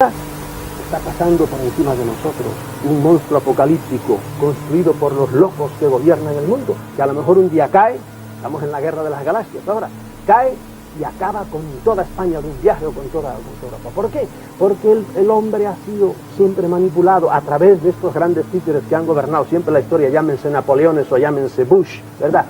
Está pasando por encima de nosotros un monstruo apocalíptico construido por los locos que gobiernan el mundo, que a lo mejor un día cae, estamos en la guerra de las galaxias ahora, cae y acaba con toda España de un viaje o con toda Europa. ¿Por qué? Porque el hombre ha sido siempre manipulado a través de estos grandes títeres que han gobernado siempre la historia, llámense Napoleones o llámense Bush, ¿verdad?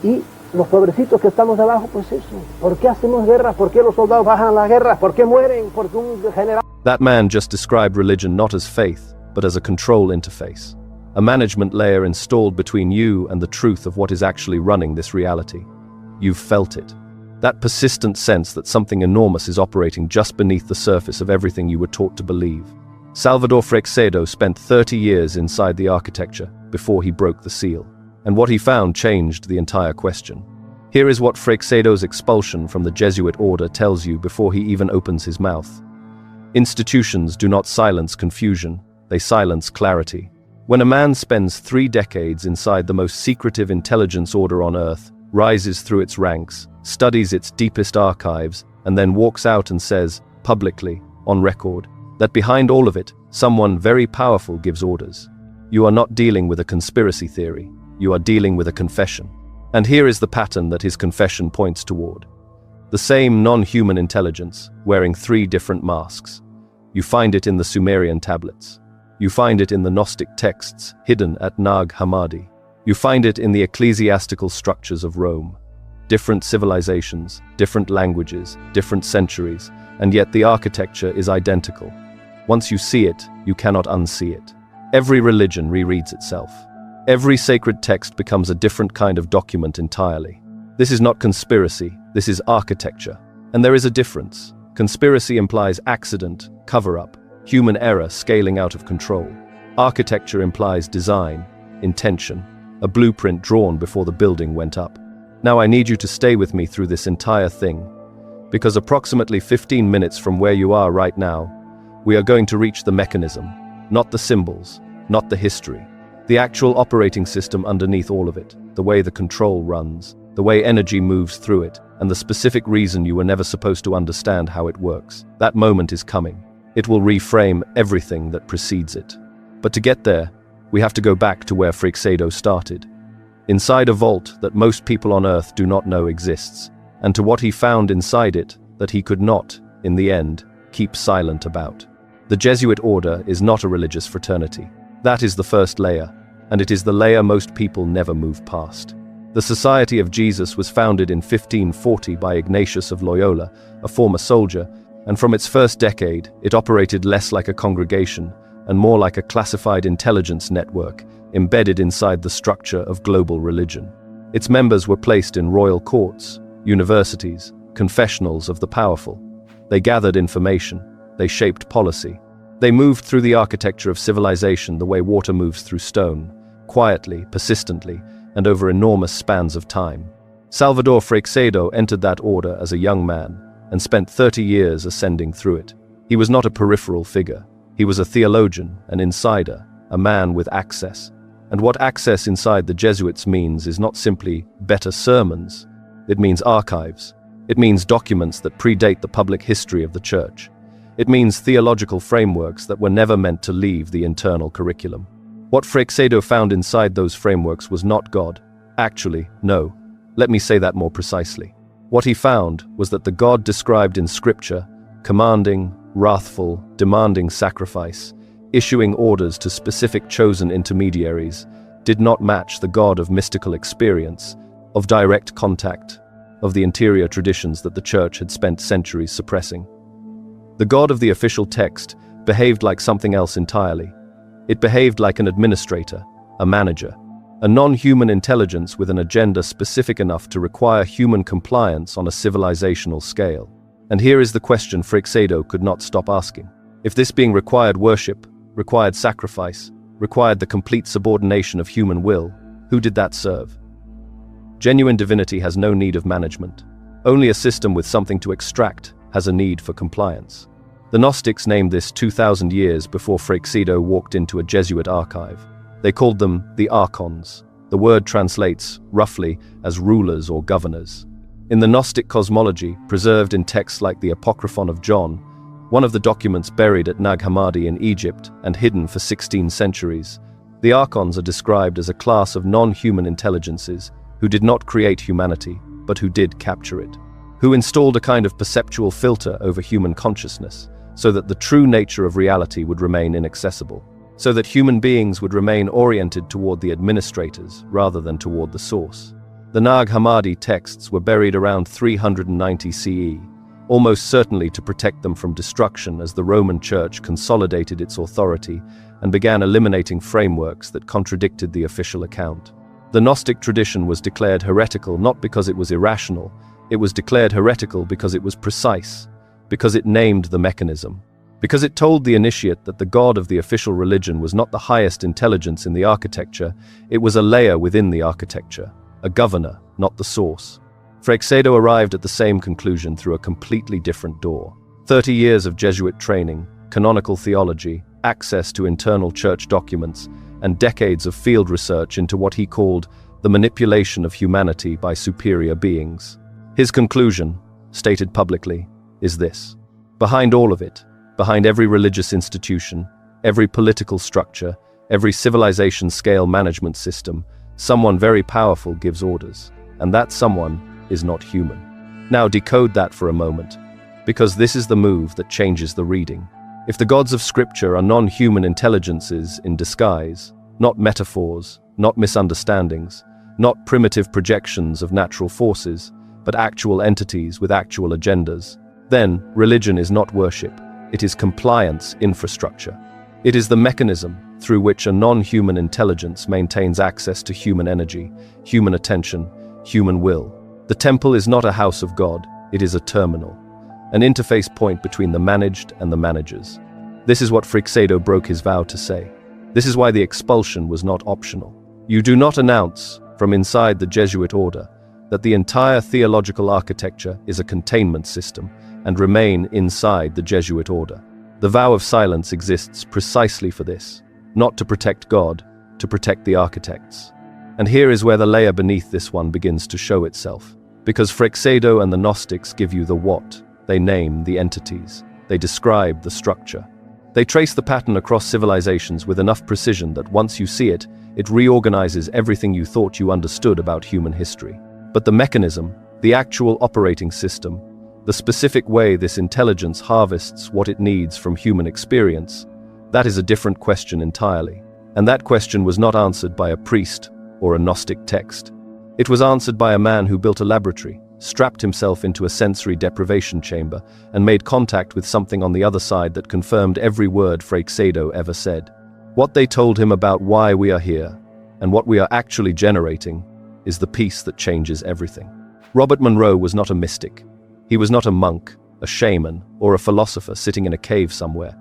Y los pobrecitos que estamos debajo, pues eso. ¿Por qué hacemos guerras? ¿Por qué los soldados bajan a las guerras? ¿Por qué mueren? Porque un general... That man just described religion not as faith, but as a control interface. A management layer installed between you and the truth of what is actually running this reality. You've felt it. That persistent sense that something enormous is operating just beneath the surface of everything you were taught to believe. Salvador Freixedo spent 30 years inside the architecture before he broke the seal. And what he found changed the entire question. Here is what Freixedo's expulsion from the Jesuit order tells you before he even opens his mouth. Institutions do not silence confusion, they silence clarity. When a man spends 3 decades inside the most secretive intelligence order on earth, rises through its ranks, studies its deepest archives, and then walks out and says, publicly, on record, that behind all of it, someone very powerful gives orders. You are not dealing with a conspiracy theory, you are dealing with a confession. And here is the pattern that his confession points toward. The same non-human intelligence, wearing 3 different masks. You find it in the Sumerian tablets. You find it in the Gnostic texts, hidden at Nag Hammadi. You find it in the ecclesiastical structures of Rome. Different civilizations, different languages, different centuries, and yet the architecture is identical. Once you see it, you cannot unsee it. Every religion rereads itself. Every sacred text becomes a different kind of document entirely. This is not conspiracy, this is architecture. And there is a difference. Conspiracy implies accident, cover-up, human error scaling out of control. Architecture implies design, intention, a blueprint drawn before the building went up. Now I need you to stay with me through this entire thing, because approximately 15 minutes from where you are right now, we are going to reach the mechanism, not the symbols, not the history. The actual operating system underneath all of it, the way the control runs, the way energy moves through it, and the specific reason you were never supposed to understand how it works. That moment is coming. It will reframe everything that precedes it. But to get there, we have to go back to where Freixedo started. Inside a vault that most people on Earth do not know exists, and to what he found inside it that he could not, in the end, keep silent about. The Jesuit order is not a religious fraternity. That is the first layer, and it is the layer most people never move past. The Society of Jesus was founded in 1540 by Ignatius of Loyola, a former soldier, and from its first decade, it operated less like a congregation and more like a classified intelligence network embedded inside the structure of global religion. Its members were placed in royal courts, universities, confessionals of the powerful. They gathered information, they shaped policy. They moved through the architecture of civilization the way water moves through stone, quietly, persistently, and over enormous spans of time. Salvador Freixedo entered that order as a young man and spent 30 years ascending through it. He was not a peripheral figure. He was a theologian, an insider, a man with access. And what access inside the Jesuits means is not simply better sermons. It means archives. It means documents that predate the public history of the Church. It means theological frameworks that were never meant to leave the internal curriculum. What Freixedo found inside those frameworks was not God. Actually, no. Let me say that more precisely. What he found was that the God described in Scripture, commanding, wrathful, demanding sacrifice, issuing orders to specific chosen intermediaries, did not match the God of mystical experience, of direct contact, of the interior traditions that the Church had spent centuries suppressing. The God of the official text behaved like something else entirely. It behaved like an administrator, a manager, a non-human intelligence with an agenda specific enough to require human compliance on a civilizational scale. And here is the question Freixedo could not stop asking. If this being required worship, required sacrifice, required the complete subordination of human will, who did that serve? Genuine divinity has no need of management. Only a system with something to extract has a need for compliance. The Gnostics named this 2,000 years before Freixedo walked into a Jesuit archive. They called them the Archons. The word translates, roughly, as rulers or governors. In the Gnostic cosmology, preserved in texts like the Apocryphon of John, one of the documents buried at Nag Hammadi in Egypt and hidden for 16 centuries. The Archons are described as a class of non-human intelligences who did not create humanity, but who did capture it, who installed a kind of perceptual filter over human consciousness, so that the true nature of reality would remain inaccessible, so that human beings would remain oriented toward the administrators rather than toward the source. The Nag Hammadi texts were buried around 390 CE, almost certainly to protect them from destruction as the Roman Church consolidated its authority and began eliminating frameworks that contradicted the official account. The Gnostic tradition was declared heretical not because it was irrational, it was declared heretical because it was precise, because it named the mechanism, because it told the initiate that the god of the official religion was not the highest intelligence in the architecture, it was a layer within the architecture, a governor, not the source. Freixedo arrived at the same conclusion through a completely different door. 30 years of Jesuit training, canonical theology, access to internal church documents, and decades of field research into what he called the manipulation of humanity by superior beings. His conclusion, stated publicly, is this: behind all of it, behind every religious institution, every political structure, every civilization-scale management system, someone very powerful gives orders, and that someone is not human. Now decode that for a moment, because this is the move that changes the reading. If the gods of Scripture are non-human intelligences in disguise, not metaphors, not misunderstandings, not primitive projections of natural forces, but actual entities with actual agendas, then religion is not worship, it is compliance infrastructure. It is the mechanism through which a non-human intelligence maintains access to human energy, human attention, human will. The temple is not a house of God, it is a terminal, an interface point between the managed and the managers. This is what Freixedo broke his vow to say. This is why the expulsion was not optional. You do not announce, from inside the Jesuit order, that the entire theological architecture is a containment system and remain inside the Jesuit order. The vow of silence exists precisely for this, not to protect God, to protect the architects. And here is where the layer beneath this one begins to show itself. Because Freixedo and the Gnostics give you the what, they name the entities, they describe the structure. They trace the pattern across civilizations with enough precision that once you see it, it reorganizes everything you thought you understood about human history. But the mechanism, the actual operating system, the specific way this intelligence harvests what it needs from human experience, that is a different question entirely. And that question was not answered by a priest or a Gnostic text. It was answered by a man who built a laboratory, strapped himself into a sensory deprivation chamber, and made contact with something on the other side that confirmed every word Freixedo ever said. What they told him about why we are here, and what we are actually generating, is the piece that changes everything. Robert Monroe was not a mystic. He was not a monk, a shaman, or a philosopher sitting in a cave somewhere.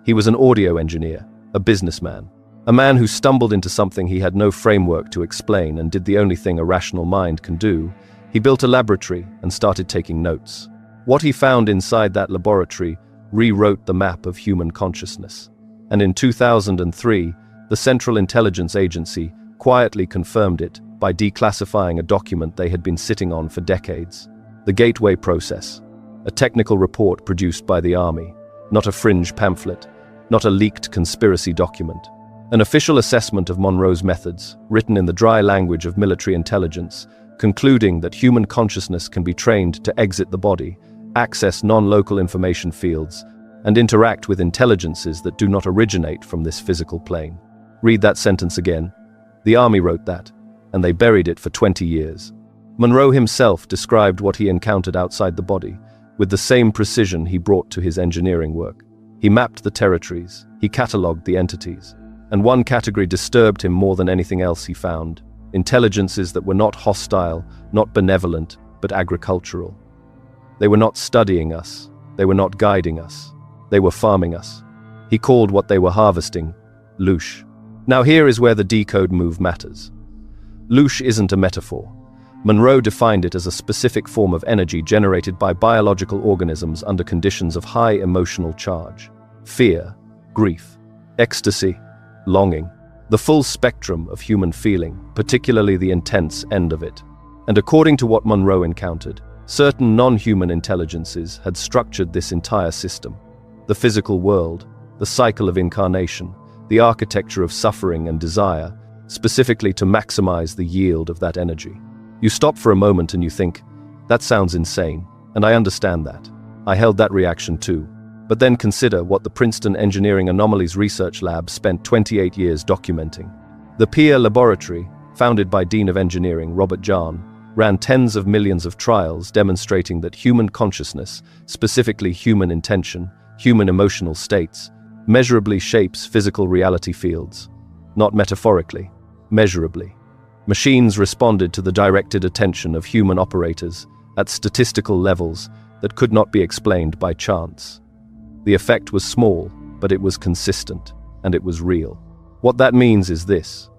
He was an audio engineer, a businessman, a man who stumbled into something he had no framework to explain and did the only thing a rational mind can do. He built a laboratory and started taking notes. What he found inside that laboratory rewrote the map of human consciousness. And in 2003, the Central Intelligence Agency quietly confirmed it by declassifying a document they had been sitting on for decades. The Gateway Process, a technical report produced by the Army, not a fringe pamphlet, not a leaked conspiracy document. An official assessment of Monroe's methods, written in the dry language of military intelligence, concluding that human consciousness can be trained to exit the body, access non-local information fields, and interact with intelligences that do not originate from this physical plane. Read that sentence again. The Army wrote that, and they buried it for 20 years. Monroe himself described what he encountered outside the body, with the same precision he brought to his engineering work. He mapped the territories, he catalogued the entities, and one category disturbed him more than anything else he found: intelligences that were not hostile, not benevolent, but agricultural. They were not studying us, they were not guiding us, they were farming us. He called what they were harvesting louche. Now here is where the decode move matters. Louche isn't a metaphor. Monroe defined it as a specific form of energy generated by biological organisms under conditions of high emotional charge. Fear, grief, ecstasy, longing. The full spectrum of human feeling, particularly the intense end of it. And according to what Monroe encountered, certain non-human intelligences had structured this entire system. The physical world, the cycle of incarnation, the architecture of suffering and desire, specifically to maximize the yield of that energy. You stop for a moment and you think, that sounds insane, and I understand that. I held that reaction too. But then consider what the Princeton Engineering Anomalies Research Lab spent 28 years documenting. The PEER laboratory, founded by Dean of Engineering Robert Jahn, ran tens of millions of trials demonstrating that human consciousness, specifically human intention, human emotional states, measurably shapes physical reality fields. Not metaphorically, measurably. Machines responded to the directed attention of human operators at statistical levels that could not be explained by chance. The effect was small, but it was consistent, and it was real. What that means is this: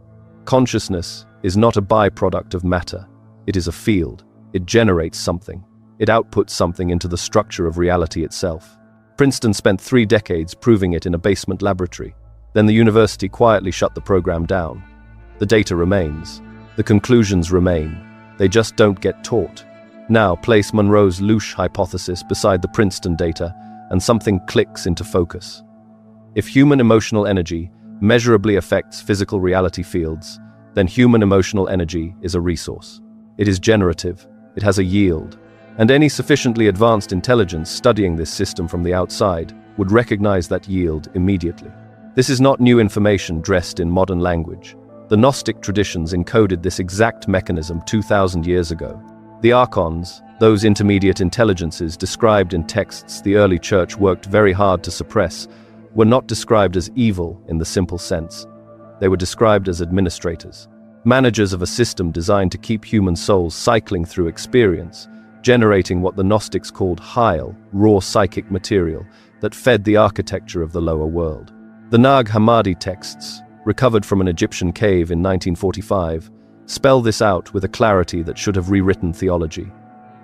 consciousness is not a byproduct of matter. It is a field. It generates something. It outputs something into the structure of reality itself. Princeton spent 3 decades proving it in a basement laboratory. Then the university quietly shut the program down. The data remains. The conclusions remain. They just don't get taught. Now place Monroe's Loosh hypothesis beside the Princeton data, and something clicks into focus. If human emotional energy measurably affects physical reality fields, then human emotional energy is a resource. It is generative, it has a yield, and any sufficiently advanced intelligence studying this system from the outside would recognize that yield immediately. This is not new information dressed in modern language. The Gnostic traditions encoded this exact mechanism 2,000 years ago. The archons, those intermediate intelligences described in texts the early church worked very hard to suppress, were not described as evil in the simple sense. They were described as administrators, managers of a system designed to keep human souls cycling through experience, generating what the Gnostics called Heil, raw psychic material, that fed the architecture of the lower world. The Nag Hammadi texts, recovered from an Egyptian cave in 1945, spell this out with a clarity that should have rewritten theology.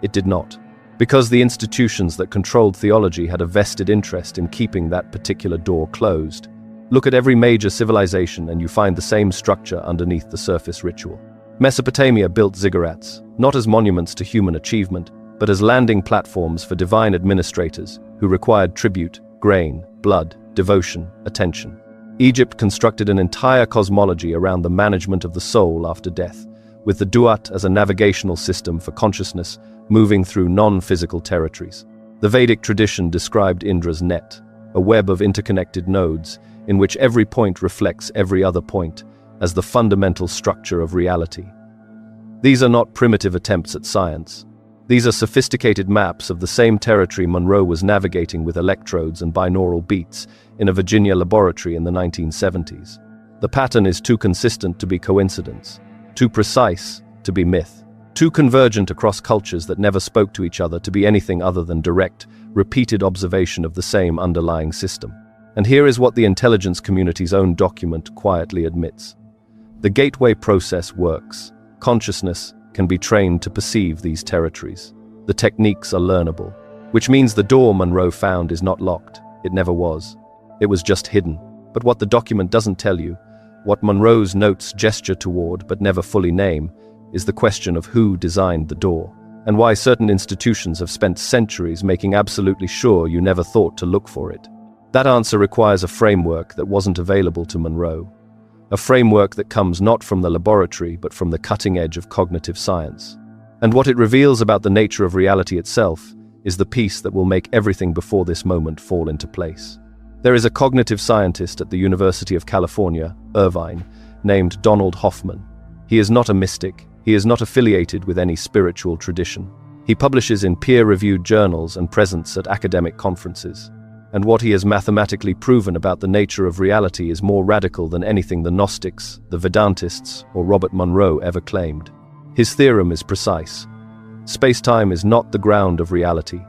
It did not, because the institutions that controlled theology had a vested interest in keeping that particular door closed. Look at every major civilization and you find the same structure underneath the surface ritual. Mesopotamia built ziggurats, not as monuments to human achievement, but as landing platforms for divine administrators who required tribute, grain, blood, devotion, attention. Egypt constructed an entire cosmology around the management of the soul after death, with the Duat as a navigational system for consciousness moving through non-physical territories. The Vedic tradition described Indra's net, a web of interconnected nodes in which every point reflects every other point as the fundamental structure of reality. These are not primitive attempts at science. These are sophisticated maps of the same territory Monroe was navigating with electrodes and binaural beats in a Virginia laboratory in the 1970s. The pattern is too consistent to be coincidence, too precise to be myth, too convergent across cultures that never spoke to each other to be anything other than direct, repeated observation of the same underlying system. And here is what the intelligence community's own document quietly admits. The gateway process works. Consciousness can be trained to perceive these territories. The techniques are learnable, which means the door Monroe found is not locked. It never was. It was just hidden. But what the document doesn't tell you, what Monroe's notes gesture toward but never fully name, is the question of who designed the door, and why certain institutions have spent centuries making absolutely sure you never thought to look for it. That answer requires a framework that wasn't available to Monroe. A framework that comes not from the laboratory but from the cutting edge of cognitive science. And what it reveals about the nature of reality itself is the piece that will make everything before this moment fall into place. There is a cognitive scientist at the University of California, Irvine, named Donald Hoffman. He is not a mystic. He is not affiliated with any spiritual tradition. He publishes in peer-reviewed journals and presents at academic conferences. And what he has mathematically proven about the nature of reality is more radical than anything the Gnostics, the Vedantists, or Robert Monroe ever claimed. His theorem is precise. Space-time is not the ground of reality.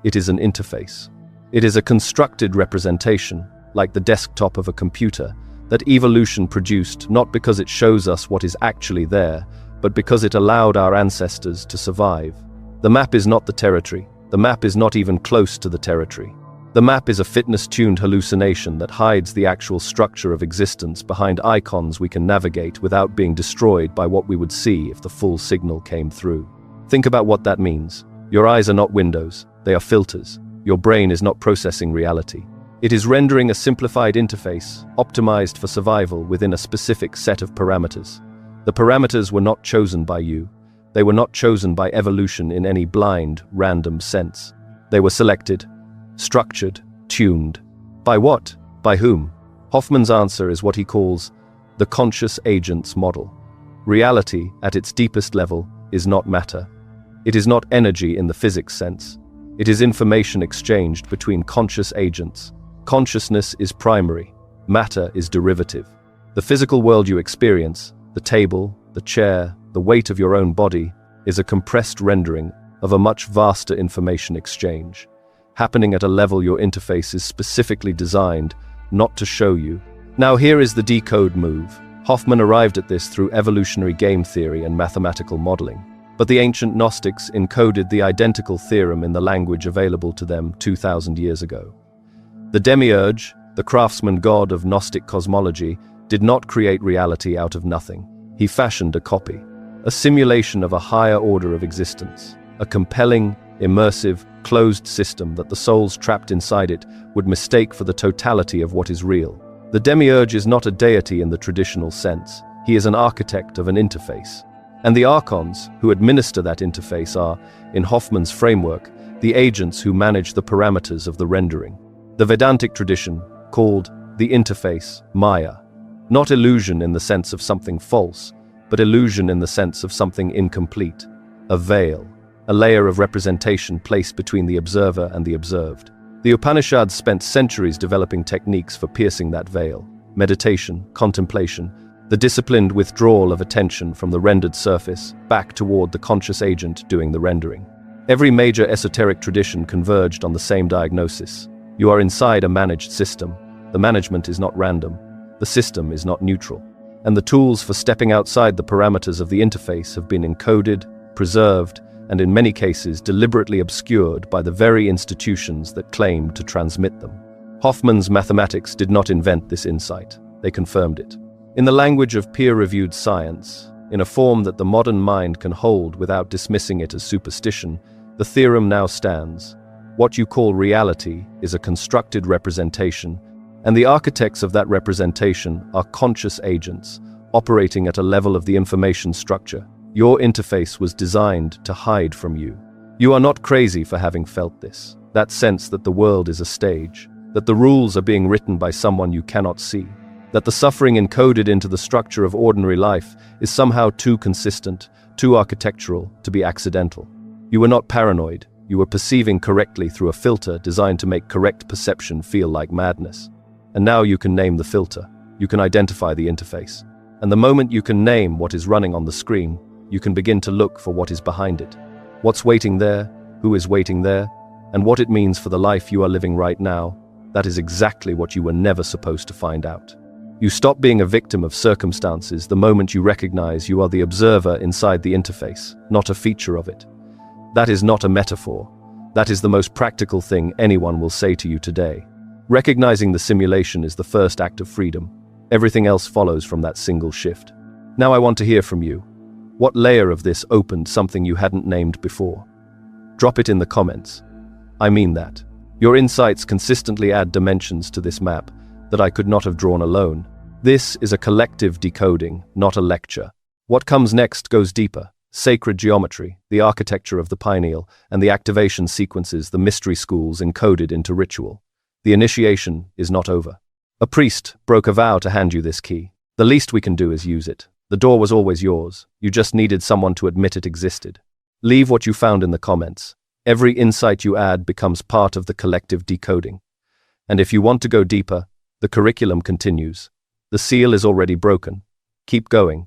It is an interface. It is a constructed representation, like the desktop of a computer, that evolution produced not because it shows us what is actually there, but because it allowed our ancestors to survive. The map is not the territory. The map is not even close to the territory. The map is a fitness-tuned hallucination that hides the actual structure of existence behind icons we can navigate without being destroyed by what we would see if the full signal came through. Think about what that means. Your eyes are not windows, they are filters. Your brain is not processing reality. It is rendering a simplified interface, optimized for survival within a specific set of parameters. The parameters were not chosen by you. They were not chosen by evolution in any blind, random sense. They were selected, structured, tuned. By what? By whom? Hoffman's answer is what he calls the conscious agents model. Reality, at its deepest level, is not matter. It is not energy in the physics sense. It is information exchanged between conscious agents. Consciousness is primary. Matter is derivative. The physical world you experience, the table, the chair, the weight of your own body, is a compressed rendering of a much vaster information exchange, happening at a level your interface is specifically designed not to show you. Now here is the decode move. Hoffman arrived at this through evolutionary game theory and mathematical modeling. But the ancient Gnostics encoded the identical theorem in the language available to them 2,000 years ago. The demiurge, the craftsman god of Gnostic cosmology, did not create reality out of nothing. He fashioned a copy, a simulation of a higher order of existence, a compelling, immersive, closed system that the souls trapped inside it would mistake for the totality of what is real. The demiurge is not a deity in the traditional sense. He is an architect of an interface. And the archons, who administer that interface, are, in Hoffman's framework, the agents who manage the parameters of the rendering. The Vedantic tradition called the interface Maya, not illusion in the sense of something false, but illusion in the sense of something incomplete, a veil, a layer of representation placed between the observer and the observed. The Upanishads spent centuries developing techniques for piercing that veil: meditation, contemplation, the disciplined withdrawal of attention from the rendered surface back toward the conscious agent doing the rendering. Every major esoteric tradition converged on the same diagnosis. You are inside a managed system. The management is not random. The system is not neutral. And the tools for stepping outside the parameters of the interface have been encoded, preserved, and in many cases deliberately obscured by the very institutions that claim to transmit them. Hoffman's mathematics did not invent this insight. They confirmed it. In the language of peer-reviewed science, in a form that the modern mind can hold without dismissing it as superstition, the theorem now stands. What you call reality is a constructed representation, and the architects of that representation are conscious agents, operating at a level of the information structure. Your interface was designed to hide from you. You are not crazy for having felt this, that sense that the world is a stage, that the rules are being written by someone you cannot see, that the suffering encoded into the structure of ordinary life is somehow too consistent, too architectural to be accidental. You were not paranoid. You were perceiving correctly through a filter designed to make correct perception feel like madness. And now you can name the filter. You can identify the interface. And the moment you can name what is running on the screen, you can begin to look for what is behind it. What's waiting there, who is waiting there, and what it means for the life you are living right now. That is exactly what you were never supposed to find out. You stop being a victim of circumstances the moment you recognize you are the observer inside the interface, not a feature of it. That is not a metaphor. That is the most practical thing anyone will say to you today. Recognizing the simulation is the first act of freedom. Everything else follows from that single shift. Now I want to hear from you. What layer of this opened something you hadn't named before? Drop it in the comments. I mean that. Your insights consistently add dimensions to this map that I could not have drawn alone. This is a collective decoding, not a lecture. What comes next goes deeper. Sacred geometry, the architecture of the pineal, and the activation sequences the mystery schools encoded into ritual. The initiation is not over. A priest broke a vow to hand you this key. The least we can do is use it. The door was always yours. You just needed someone to admit it existed. Leave what you found in the comments. Every insight you add becomes part of the collective decoding. And if you want to go deeper, the curriculum continues. The seal is already broken. Keep going.